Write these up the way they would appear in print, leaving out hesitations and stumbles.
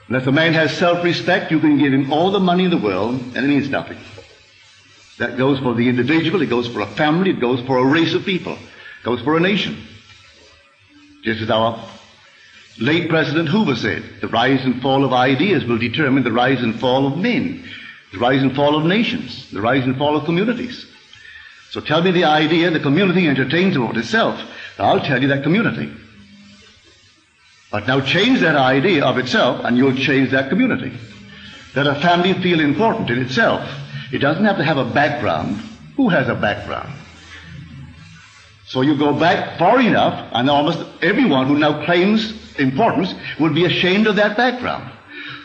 Unless a man has self-respect, you can give him all the money in the world, and it means nothing. That goes for the individual, it goes for a family, it goes for a race of people, it goes for a nation. Just as our late President Hoover said, the rise and fall of ideas will determine the rise and fall of men, the rise and fall of nations, the rise and fall of communities. So tell me the idea the community entertains about itself, I'll tell you that community. But now change that idea of itself and you'll change that community. Let a family feel important in itself. It doesn't have to have a background. Who has a background? So you go back far enough and almost everyone who now claims importance would be ashamed of that background.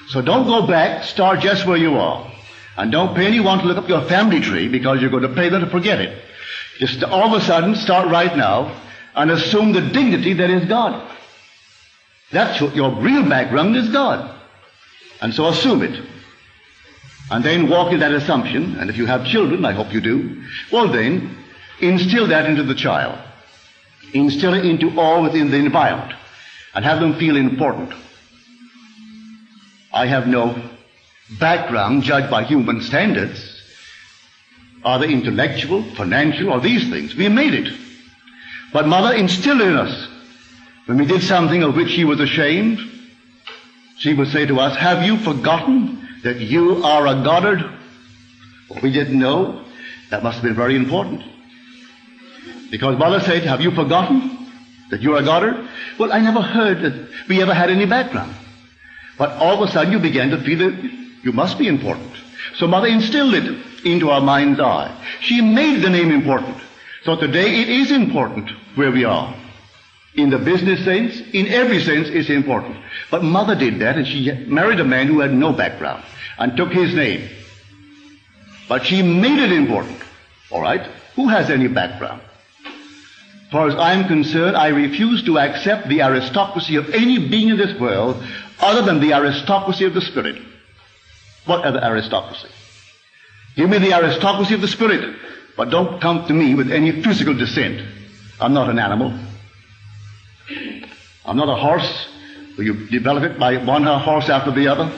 So don't go back, start just where you are. And don't pay anyone to look up your family tree because you're going to pay them to forget it. Just all of a sudden start right now and assume the dignity that is God. That's what your real background is, God. And so assume it. And then walk in that assumption, and if you have children, I hope you do, well then, instill that into the child. Instill it into all within the environment, and have them feel important. I have no background judged by human standards, either intellectual, financial, or these things. We made it. But Mother instilled in us, when we did something of which she was ashamed, she would say to us, have you forgotten that you are a Goddard? Well, we didn't know. That must have been very important. Because Mother said, have you forgotten that you're a Goddard? Well, I never heard that we ever had any background. But all of a sudden you began to feel that you must be important. So Mother instilled it into our mind's eye. She made the name important. So today it is important where we are. In the business sense, in every sense, it's important. But Mother did that, and she married a man who had no background, and took his name. But she made it important. All right? Who has any background? As far as I'm concerned, I refuse to accept the aristocracy of any being in this world other than the aristocracy of the Spirit. What other aristocracy? Give me the aristocracy of the Spirit, but don't come to me with any physical descent. I'm not an animal. I'm not a horse where you develop it by one horse after the other.